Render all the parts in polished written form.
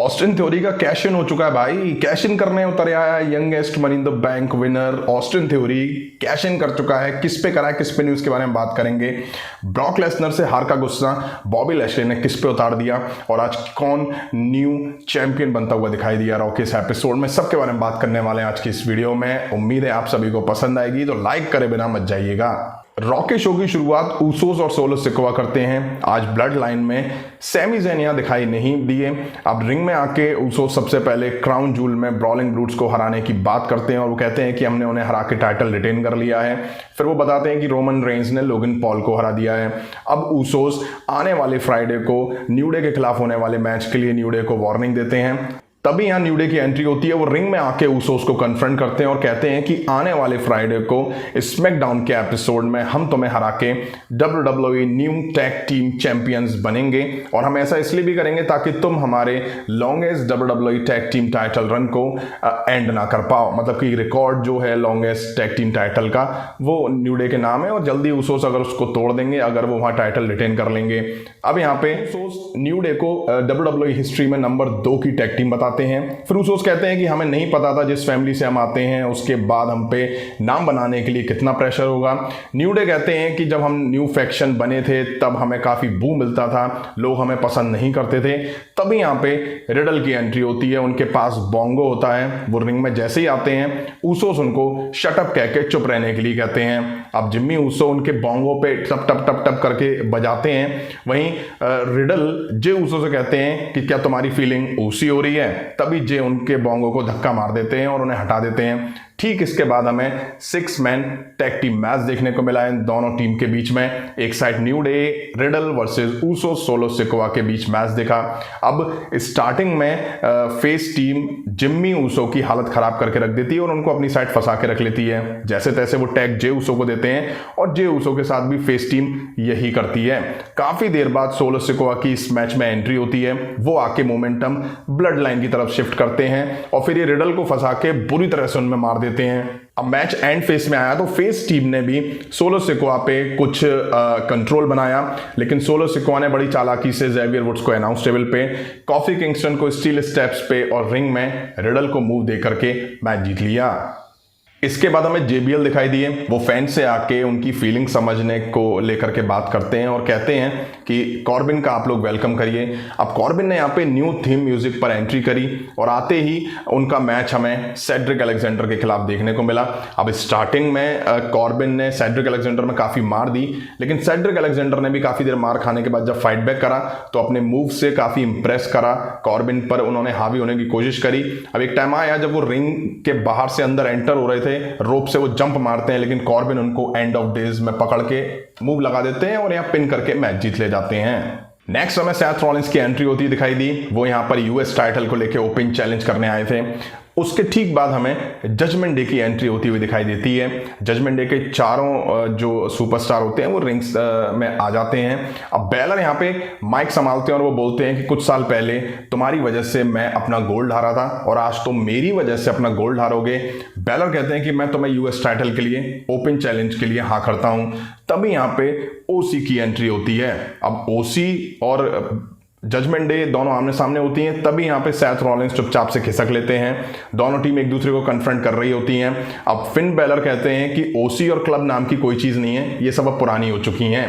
Austin theory का cash in हो चुका है भाई। कैश इन करने उतर आया है youngest money in the bank winner Austin theory. Cash in कर चुका है। किस पे करा है, किस पे न्यूज के बारे में बात करेंगे। ब्रॉक लेसनर से हार का गुस्सा बॉबी लैशली ने किस पे उतार दिया और आज कौन न्यू चैंपियन बनता हुआ दिखाई दिया रॉ के इस एपिसोड में, सबके बारे में बात करने वाले हैं आज की इस वीडियो में। उम्मीद है आप सभी को पसंद आएगी, तो लाइक करे बिना मत जाइएगा। रॉ के शो की शुरुआत ऊसोस और सोलो सिकोआ करते हैं। आज ब्लड लाइन में सैमी ज़ैन यहाँ दिखाई नहीं दिए। अब रिंग में आके ऊसोस सबसे पहले क्राउन जूल में ब्रॉलिंग ब्रूट्स को हराने की बात करते हैं और वो कहते हैं कि हमने उन्हें हरा के टाइटल रिटेन कर लिया है। फिर वो बताते हैं कि रोमन रेंज ने लोगन पॉल को हरा दिया है। अब ऊसोस आने वाले फ्राइडे को न्यू डे के खिलाफ होने वाले मैच के लिए न्यू डे को वार्निंग देते हैं। तभी यहाँ न्यू डे की एंट्री होती है। वो रिंग में आके ऊसोस को कन्फ्रंट करते हैं और कहते हैं कि आने वाले फ्राइडे को स्मैकडाउन के एपिसोड में हम तुम्हें हरा के WWE new tag team champions बनेंगे और हम ऐसा इसलिए भी करेंगे ताकि तुम हमारे longest WWE tag team title run को एंड ना कर पाओ। मतलब कि रिकॉर्ड जो है लॉन्गेस्ट टैग टीम टाइटल का वो न्यू डे के नाम है और जल्दी ऊसोस अगर उसको तोड़ देंगे, अगर वो वहाँ टाइटल रिटेन कर लेंगे। अब यहाँ पे ऊसोस न्यू डे को WWE हिस्ट्री में नंबर 2 की टैग टीम बताते हैं। फिर ऊसोस कहते हैं कि हमें नहीं पता था जिस फैमिली से हम आते हैं उसके बाद हम पे नाम बनाने के लिए कितना प्रेशर होगा। न्यू डे कहते हैं कि जब हम न्यू फैक्शन बने थे तब हमें काफी बू मिलता था, लोग हमें पसंद नहीं करते थे। तभी यहाँ पे रिडल की एंट्री होती है। उनके पास बोंगो होता है। वो रिंग में जैसे ही आते हैं ऊसोस उनको शट अप कह के चुप रहने के लिए कहते हैं। अब जिम्मी ऊसो उनके बोंगो पे टप टप टप टप करके बजाते हैं। वहीं रिडल जे ऊसो से कहते हैं कि क्या तुम्हारी फीलिंग ऊसी हो रही है। तभी जे उनके बोंगो को धक्का मार देते हैं और उन्हें हटा देते हैं। ठीक इसके बाद हमें 6 मैन टैग टीम मैच देखने को मिला है दोनों टीम के बीच में। एक side new day riddle versus Uso solo Sikoa के बीच मैच देखा। अब स्टार्टिंग में फेस टीम जिम्मी ऊसो की हालत खराब करके रख देती है और उनको अपनी साइड फंसा के रख लेती है। जैसे तैसे वो टैग जे ऊसो को देते हैं और जे ऊसो के साथ भी फेस टीम यही करती है। काफी देर बाद सोलो सिकोआ की इस मैच में एंट्री होती है। वो आके मोमेंटम ब्लड लाइन की तरफ शिफ्ट करते हैं और फिर ये रिडल को फंसा के बुरी तरह से उनमें मार देते हैं। अब मैच एंड फेस में आया तो फेस टीम ने भी सोलो सिकोआ पे कुछ कंट्रोल बनाया, लेकिन सोलो सिकोआ ने बड़ी चालाकी से ज़ेवियर वुड्स को अनाउंस टेबल पे, कॉफी किंगस्टन को स्टील स्टेप्स पे और रिंग में रिडल को मूव दे करके मैच जीत लिया। इसके बाद हमें JBL दिखाई दिए। वो फैन से आके उनकी फीलिंग समझने को लेकर के बात करते हैं और कहते हैं कि कॉर्बिन का आप लोग वेलकम करिए। अब कॉर्बिन ने यहाँ पे न्यू थीम म्यूजिक पर एंट्री करी और आते ही उनका मैच हमें सेड्रिक अलेक्जेंडर के खिलाफ देखने को मिला। अब स्टार्टिंग में कॉर्बिन ने सेड्रिक अलेक्जेंडर में काफ़ी मार दी, लेकिन सेड्रिक अलेक्जेंडर ने भी काफ़ी देर मार खाने के बाद जब फाइट बैक करा तो अपने मूव से काफ़ी इंप्रेस करा कॉर्बिन पर। उन्होंने हावी होने की कोशिश करी। अब एक टाइम आया जब वो रिंग के बाहर से अंदर एंटर हो रहे थे, रोप से वो जंप मारते हैं, लेकिन कॉर्बिन उनको एंड ऑफ डेज में पकड़ के मूव लगा देते हैं और यहाँ पिन करके मैच जीत ले जाते हैं। नेक्स्ट हमें सेथ रॉलिंस की एंट्री होती दिखाई दी। वो यहाँ पर यूएस टाइटल को लेके ओपन चैलेंज करने आए थे। उसके ठीक बाद हमें जजमेंट डे की एंट्री होती हुई दिखाई देती है। जजमेंट डे के चारों जो सुपरस्टार होते हैं वो रिंग्स में आ जाते हैं। अब बैलर यहाँ पे माइक संभालते हैं और वो बोलते हैं कि कुछ साल पहले तुम्हारी वजह से मैं अपना गोल्ड हारा था और आज तुम मेरी वजह से अपना गोल्ड हारोगे। बैलर कहते हैं कि मैं तुम्हें यूएस टाइटल के लिए ओपन चैलेंज के लिए हाँ करता हूं। तभी यहाँ पे ओसी की एंट्री होती है। अब ओसी और जजमेंट डे दोनों आमने सामने होती हैं। तभी यहाँ पे सेथ रॉलिंस चुपचाप से खिसक लेते हैं। दोनों टीम एक दूसरे को कन्फ्रंट कर रही होती हैं। अब फिन बैलर कहते हैं कि ओसी और क्लब नाम की कोई चीज़ नहीं है, ये सब अब पुरानी हो चुकी हैं।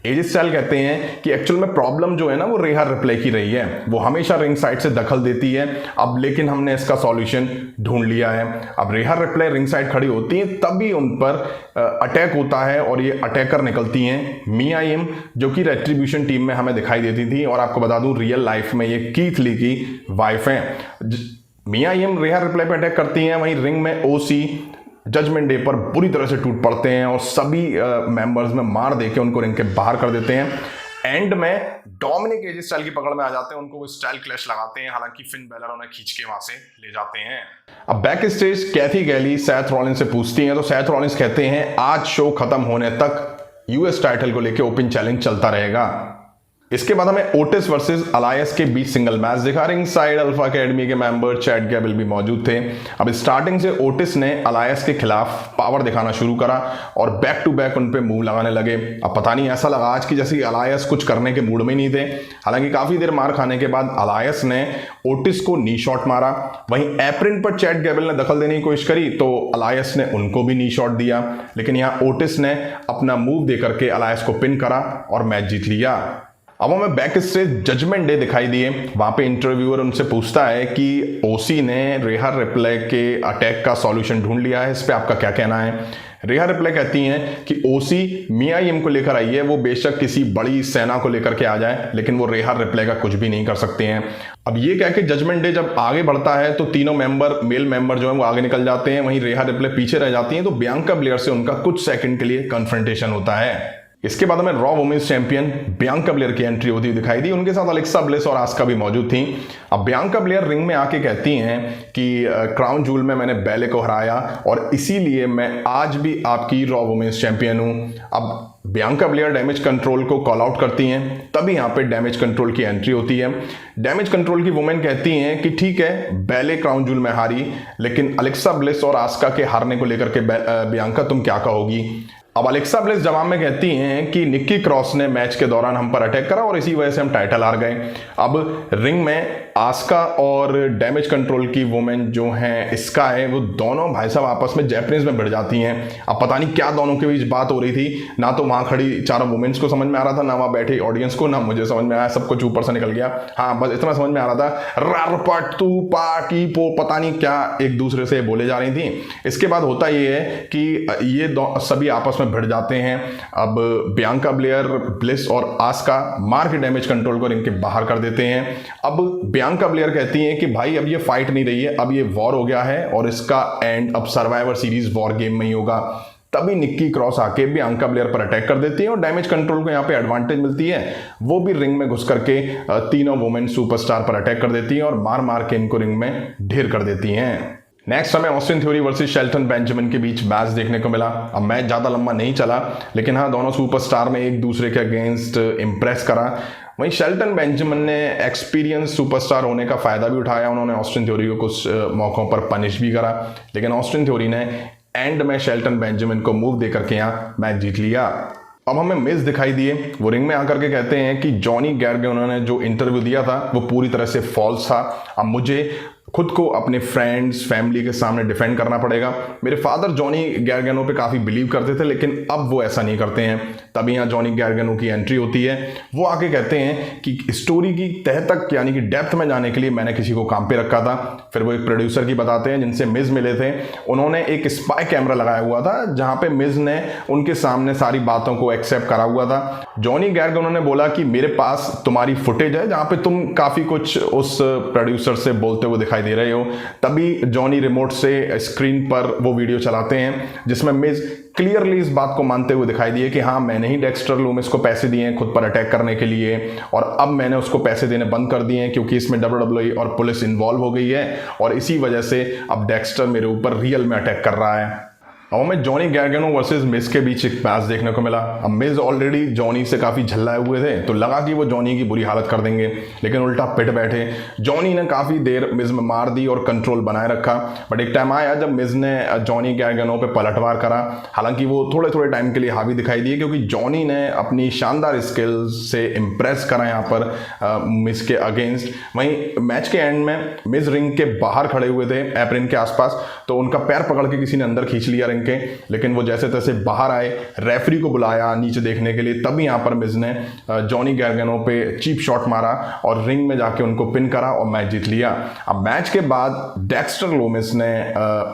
एजी स्टाइल कहते हैं कि एक्चुअल में प्रॉब्लम जो है ना वो रेहा रिप्ले की रही है। वो हमेशा रिंग साइड से दखल देती है। अब लेकिन हमने इसका सॉल्यूशन ढूंढ लिया है। अब रेहा रिप्ले रिंग साइड खड़ी होती है तभी उन पर अटैक होता है और ये अटैकर निकलती हैं मिया यिम, जो कि रेट्रीब्यूशन टीम में हमें दिखाई देती थी। और आपको बता दूं रियल लाइफ में ये कीथ ली की वाइफ हैं। मिया यिम रेहा रिप्ले पे अटैक करती हैं। वहीं रिंग में ओसी जजमेंट डे पर बुरी तरह से टूट पड़ते हैं और सभी मेंबर्स में मार देके उनको रिंग के बाहर कर देते हैं। एंड में डोमिनिक एजी स्टाइल की पकड़ में आ जाते हैं। उनको वो स्टाइल क्लैश लगाते हैं, हालांकि फिन बैलर उन्हें खींच के वहां से ले जाते हैं। अब बैक स्टेज कैथी गैली सेथ रॉलिंस से पूछती हैं तो सेथ रॉलिंस कहते हैं आज शो खत्म होने तक यूएस टाइटल को लेके ओपन चैलेंज चलता रहेगा। इसके बाद हमें ओटिस वर्सेस अलायस के बीच सिंगल मैच दिखा। रिंग साइड अल्फा अकेडमी के मेंबर चैट गैबल भी मौजूद थे। अब स्टार्टिंग से ओटिस ने अलायस के खिलाफ पावर दिखाना शुरू करा और बैक टू बैक उन पे मूव लगाने लगे। अब पता नहीं ऐसा लगा आज की जैसे अलायस कुछ करने के मूड में नहीं थे। हालांकि काफी देर मार खाने के बाद अलायस ने ओटिस को नी शॉट मारा। वहीं एप्रिन पर चैट गैबल ने दखल देने की कोशिश करी तो अलायस ने उनको भी नी शॉट दिया, लेकिन यहां ओटिस ने अपना मूव देकर के अलायस को पिन करा और मैच जीत लिया। अब हमें बैक स्टेज जजमेंट डे दिखाई दिए। वहां पे इंटरव्यूअर उनसे पूछता है कि ओसी ने रेहा रिप्ले के अटैक का सॉल्यूशन ढूंढ लिया है, इस पे आपका क्या कहना है। रेहा रिप्ले कहती हैं कि ओसी मियायम को लेकर आई है, वो बेशक किसी बड़ी सेना को लेकर के आ जाए लेकिन वो रेहा रिप्ले का कुछ भी नहीं कर सकते हैं। अब ये कह के जजमेंट डे जब आगे बढ़ता है तो तीनों मेल मेंबर जो है वो आगे निकल जाते हैं, वहीं रेहा रिप्ले पीछे रह जाती हैं। तो बियांका ब्लेयर से उनका कुछ सेकंड के लिए कन्फ्रंटेशन होता है। इसके बाद हमें Raw women's champion Bianca Belair की एंट्री होती हुई दिखाई दी। उनके साथ अलेक्सा ब्लिस और आस्का भी मौजूद थी। अब बियांका ब्लेयर रिंग में आके कहती हैं कि क्राउन जूल में मैंने बैले को हराया और इसीलिए मैं आज भी आपकी रॉ वुमेन्स चैंपियन हूं। अब बियांका ब्लेयर डैमेज कंट्रोल को कॉल आउट करती हैं, तभी यहां पे डैमेज कंट्रोल की एंट्री होती है। डैमेज कंट्रोल की वुमेन कहती हैं कि ठीक है बैले क्राउन जूल में हारी, लेकिन अलेक्सा ब्लिस और आस्का के हारने को लेकर के बियांका तुम क्या कहोगी। अब अलेक्सा ब्लिस जवाब में कहती हैं कि निक्की क्रॉस ने मैच के दौरान हम पर अटैक करा और इसी वजह से हम टाइटल हार गए। अब रिंग में आस्का और डैमेज कंट्रोल की वुमेन जो हैं स्काई, वो दोनों भाई साहब आपस में जैपनीज में भिड़ जाती हैं। अब पता नहीं क्या दोनों के बीच बात हो रही थी, ना तो वहां खड़ी चारों वुमेन्स को समझ में आ रहा था, ना वहां बैठे ऑडियंस को, ना मुझे समझ में आया, सब कुछ ऊपर से निकल गया। हाँ बस इतना समझ में आ रहा था रार पट तू पाटी पो पता नहीं क्या एक दूसरे से बोले जा रही थी। इसके बाद होता ये है कि ये सभी आपस में भिड़ जाते हैं। अब बियांका ब्लेयर, ब्लिस और आस्का मार के डैमेज कंट्रोल को रिंग के बाहर कर देते हैं। अब बियांका ब्लेयर कहती हैं कि भाई अब ये फाइट नहीं रही है, अब ये वॉर हो गया है और इसका एंड अब सर्वाइवर सीरीज वॉर गेम में ही होगा। तभी निक्की क्रॉस आके बियांका ब्लेयर पर अटैक कर देती है और डैमेज कंट्रोल को यहाँ पे एडवांटेज मिलती है। वो भी रिंग में घुस करके तीनों वुमेन सुपरस्टार पर अटैक कर देती हैं और मार मार के इनको रिंग में ढेर कर देती हैं। नेक्स्ट हमें Austin theory versus Shelton Benjamin के बीच मैच देखने को मिला। अब मैच ज़्यादा लंबा नहीं चला, लेकिन हाँ दोनों सुपरस्टार में एक दूसरे के अगेंस्ट इम्प्रेस करा। वहीं शेल्टन बेंजामिन ने एक्सपीरियंस सुपरस्टार होने का फ़ायदा भी उठाया। उन्होंने ऑस्टिन थ्योरी को कुछ मौक़ों पर पनिश भी करा, लेकिन ऑस्टिन थ्योरी ने एंड में शेल्टन बेंजामिन को मूव देकर के यहाँ मैच जीत लिया। अब हमें मिज दिखाई दिए। वो रिंग में आकर के कहते हैं कि जॉनी गार्गैनो ने जो इंटरव्यू दिया था वो पूरी तरह से फॉल्स था। अब मुझे खुद को अपने फ्रेंड्स फैमिली के सामने डिफेंड करना पड़ेगा। मेरे फादर जॉनी गार्गैनो पे काफ़ी बिलीव करते थे, लेकिन अब वो ऐसा नहीं करते हैं। तभी यहाँ जॉनी गार्गैनो की एंट्री होती है। वो आके कहते हैं कि स्टोरी की तह तक यानी कि डेप्थ में जाने के लिए मैंने किसी को काम पे रखा था। फिर वो एक प्रोड्यूसर की बताते हैं जिनसे मिज मिले थे। उन्होंने एक स्पाई कैमरा लगाया हुआ था जहाँ पे मिज ने उनके सामने सारी बातों को एक्सेप्ट करा हुआ था। जॉनी गार्गैनो ने बोला कि मेरे पास तुम्हारी फुटेज है जहाँ पे तुम काफ़ी कुछ उस प्रोड्यूसर से बोलते हुए दिखाई दे रहे हो। तभी जॉनी रिमोट से स्क्रीन पर वो वीडियो चलाते हैं जिसमें मिज क्लियरली इस बात को मानते हुए दिखाई दिए कि हाँ मैंने ही डेक्स्टर लूमिस को पैसे दिए हैं खुद पर अटैक करने के लिए, और अब मैंने उसको पैसे देने बंद कर दिए हैं क्योंकि इसमें WWE और पुलिस इन्वॉल्व हो गई है और इसी वजह से अब डेक्स्टर मेरे ऊपर रियल में अटैक कर रहा है। अब हमें जॉनी गार्गैनो वर्सेस मिज के बीच एक मैच देखने को मिला। अब मिज ऑलरेडी जॉनी से काफ़ी झल्लाए हुए थे तो लगा कि वो जॉनी की बुरी हालत कर देंगे, लेकिन उल्टा पिट बैठे। जॉनी ने काफ़ी देर मिज में मार दी और कंट्रोल बनाए रखा, बट एक टाइम आया जब मिज ने जॉनी गार्गैनो पे पलटवार करा। हालांकि वो थोड़े थोड़े टाइम के लिए हावी दिखाई दिए क्योंकि जॉनी ने अपनी शानदार स्किल्स से इम्प्रेस करा यहाँ पर मिज के अगेंस्ट। वहीं मैच के एंड में मिज रिंग के बाहर खड़े हुए थे एप्रिन के आसपास, तो उनका पैर पकड़ के किसी ने अंदर खींच लिया रिंग के, लेकिन वो जैसे तैसे बाहर आए, रेफरी को बुलाया नीचे देखने के लिए। तभी यहाँ पर मिज ने जॉनी गार्गैनो पे चीप शॉट मारा और रिंग में जाके उनको पिन करा और मैच जीत लिया। अब मैच के बाद डेक्स्टर लूमिस ने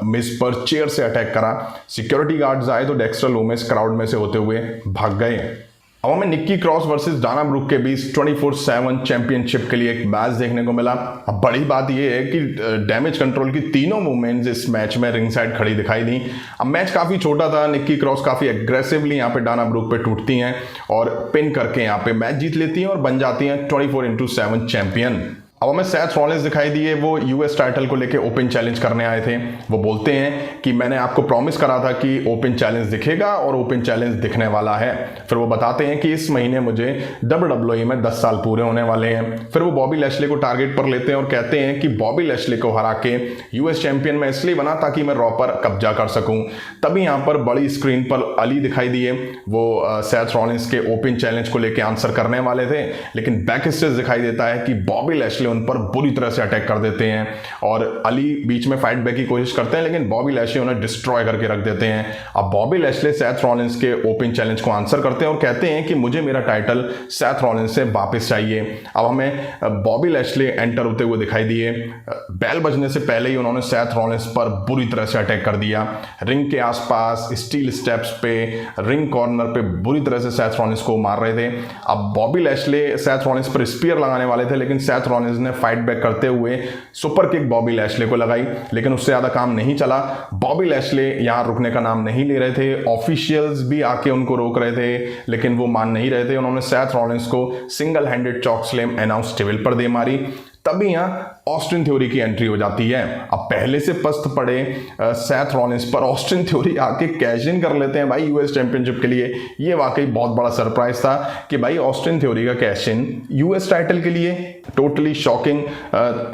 मिज पर चेयर से अटैक करा। सिक्योरिटी गार्ड्स आए तो डेक्स्टर लूमिस क्राउड में से होते हुए भाग गए। अब हमें Nikki Cross versus Dana Brooke के बीच 24/7 चैंपियनशिप के लिए एक मैच देखने को मिला। अब बड़ी बात यह है कि डैमेज कंट्रोल की तीनों वुमेन्स इस मैच में रिंग साइड खड़ी दिखाई दी। अब मैच काफ़ी छोटा था, निक्की क्रॉस काफ़ी एग्रेसिवली यहाँ पे डाना ब्रुक पे टूटती हैं और पिन करके यहाँ पे मैच जीत लेती हैं और बन जाती हैं 24/7 चैंपियन। अब हमें सेथ रॉलिंस दिखाई दिए, वो यूएस टाइटल को लेके ओपन चैलेंज करने आए थे। वो बोलते हैं कि मैंने आपको प्रॉमिस करा था कि ओपन चैलेंज दिखेगा और ओपन चैलेंज दिखने वाला है। फिर वो बताते हैं कि इस महीने मुझे WWE में 10 साल पूरे होने वाले हैं। फिर वो बॉबी लैशले को टारगेट पर लेते हैं और कहते हैं कि बॉबी लैशले को हरा के यूएस चैंपियन मैं इसलिए बना ताकि मैं रॉ पर कब्जा कर सकूं। तभी यहाँ पर बड़ी स्क्रीन पर अली दिखाई दिए, वो सेथ रॉलिंस के ओपन चैलेंज को लेकर आंसर करने वाले थे, लेकिन बैक स्टेज दिखाई देता है कि बॉबी लैशले उन पर बुरी तरह से अटैक कर देते हैं और अली बीच में फाइट बैक की कोशिश करते हैं, लेकिन बॉबी लैशले उन्हें डिस्ट्रॉय करके रख देते हैं। अब बॉबी लैशले सेथ रॉलिंस के ओपन चैलेंज को आंसर करते हैं और कहते हैं कि मुझे मेरा टाइटल सेथ रॉलिंस से वापस चाहिए। अब हमें बॉबी लैशले एंटर होते हुए दिखाई दिए। बेल बजने से पहले ही उन्होंने सेथ रॉलिंस पर बुरी तरह से अटैक कर दिया। रिंग के आसपास स्टील स्टेप्स पे, रिंग कॉर्नर पे बुरी तरह से सेथ रॉलिंस को मार रहे थे। अब बॉबी लैशले सेथ रॉलिंस पर स्पीयर लगाने वाले थे, लेकिन सेथ रॉलिंस ने फाइट बैक करते हुए सुपर किक बॉबी लैशले को लगाई, लेकिन उससे ज्यादा काम नहीं चला। बॉबी लैशले यहां रुकने का नाम नहीं ले रहे थे। ऑफिशियल्स भी आके उनको रोक रहे थे, लेकिन वो मान नहीं रहे थे। उन्होंने सेथ रॉलिंस को single handed chalk slam announce table पर दे मारी। तभी यहां ऑस्टिन थ्योरी की एंट्री हो जाती है। अब पहले से पस्त पड़े सेथ रॉलिंस पर ऑस्टिन थ्योरी आके कैश इन कर लेते हैं भाई यूएस चैंपियनशिप के लिए। ये वाकई बहुत बड़ा सरप्राइज था कि भाई ऑस्टिन थ्योरी का कैश इन यूएस टाइटल के लिए। टोटली शॉकिंग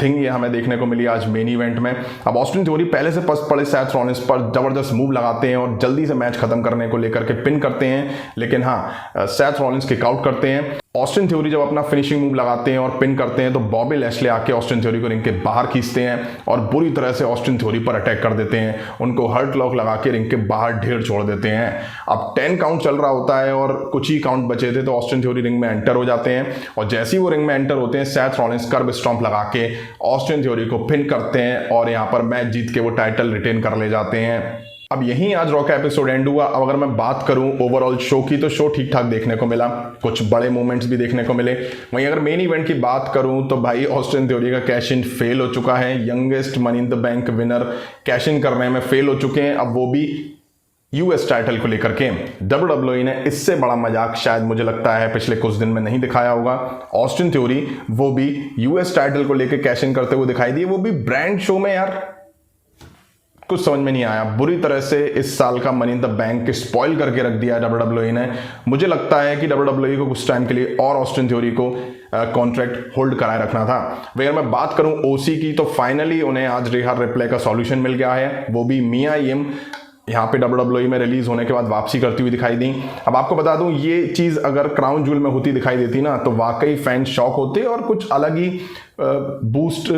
थिंग ये हमें देखने को मिली आज मेन इवेंट में। अब ऑस्टिन थ्योरी पहले से पस्त पड़े सेथ रॉलिंस पर जबरदस्त मूव लगाते हैं और जल्दी से मैच खत्म करने को लेकर के पिन करते हैं, लेकिन हाँ सेथ रॉलिंस किक आउट करते हैं। ऑस्टिन थ्योरी जब अपना फिनिशिंग मूव लगाते हैं और पिन करते हैं तो बॉबी लैशले आके ऑस्टिन थ्योरी को रिंग के बाहर खींचते हैं और बुरी तरह से ऑस्टिन थ्योरी पर अटैक कर देते हैं। उनको हर्ट लॉक लगा के रिंग के बाहर ढेर छोड़ देते हैं। अब 10 काउंट चल रहा होता है और कुछ ही काउंट बचे थे तो ऑस्टिन थ्योरी रिंग में एंटर हो जाते हैं और जैसे ही वो रिंग में एंटर होते हैं सेथ रॉलिंस कर्ब स्टॉम्प लगा के ऑस्टिन थ्योरी को पिन करते हैं और यहाँ पर मैच जीत के वो टाइटल रिटेन कर ले जाते हैं। अब यहीं आज रॉ का एपिसोड एंड हुआ। अब अगर मैं बात करूं ओवरऑल शो की तो शो ठीक ठाक देखने को मिला, कुछ बड़े मोमेंट्स भी देखने को मिले। वहीं अगर मेन इवेंट की बात करूं तो भाई ऑस्टिन थ्योरी का कैश इन फेल हो चुका है। Youngest money in the bank winner cash in करने में फेल हो चुके हैं, अब वो भी यूएस टाइटल को लेकर के। WWE ने इससे बड़ा मजाक शायद मुझे लगता है पिछले कुछ दिन में नहीं दिखाया होगा। ऑस्टिन थ्योरी वो भी यूएस टाइटल को लेकर कैश इन करते हुए दिखाई दिए, वो भी ब्रांड शो में। यार कुछ समझ में नहीं आया। बुरी तरह से इस साल का money in the bank spoil करके रख दिया WWE ने। मुझे लगता है कि WWE को कुछ टाइम के लिए और ऑस्टिन थ्योरी को कॉन्ट्रैक्ट होल्ड कराए रखना था। अगर मैं बात करूं ओसी की तो फाइनली उन्हें आज रिहा रिप्ले का सॉल्यूशन मिल गया है, वो भी मिया यिम यहाँ पे WWE में रिलीज होने के बाद वापसी करती हुई दिखाई दी। अब आपको बता दूं ये चीज अगर क्राउन जूल में होती दिखाई देती ना तो वाकई फैन शॉक होते और कुछ अलग ही बूस्ट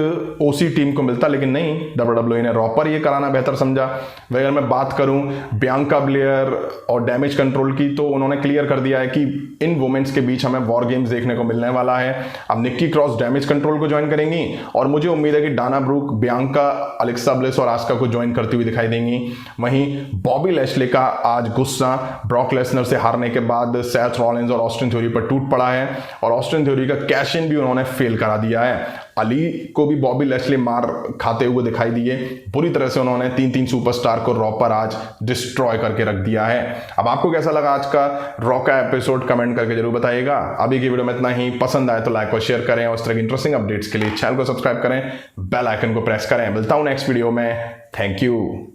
ओसी टीम को मिलता, लेकिन नहीं, WWE ने रॉ पर ये कराना बेहतर समझा। अगर मैं बात करूं बियांका ब्लेयर और डैमेज कंट्रोल की तो उन्होंने क्लियर कर दिया है कि इन वुमेन्स के बीच हमें वॉर गेम्स देखने को मिलने वाला है। अब निक्की क्रॉस डैमेज कंट्रोल को ज्वाइन करेंगी और मुझे उम्मीद है कि Dana Brooke Bianca, Alexa Bliss और आस्का को ज्वाइन करती हुई दिखाई देंगी। वहीं बॉबी लैशले का आज गुस्सा ब्रॉक लेसनर से हारने के बाद सेथ रॉलिंस और ऑस्टिन थ्योरी पर टूट पड़ा है और ऑस्टिन थ्योरी का कैश इन भी उन्होंने फेल करा दिया है। अली को भी बॉबी लैशले मार खाते हुए दिखाई दिए। बुरी तरह से उन्होंने 3 सुपरस्टार को रॉ पर आज डिस्ट्रॉय करके रख दिया है। अब आपको कैसा लगा आज का रॉ का एपिसोड कमेंट करके जरूर बताइएगा। अभी की वीडियो में इतना ही। पसंद आए तो लाइक और शेयर करें और इस तरह की इंटरेस्टिंग अपडेट्स के लिए चैनल को सब्सक्राइब करें, बेल आइकन को प्रेस करें। मिलता हूं नेक्स्ट वीडियो में। Thank you.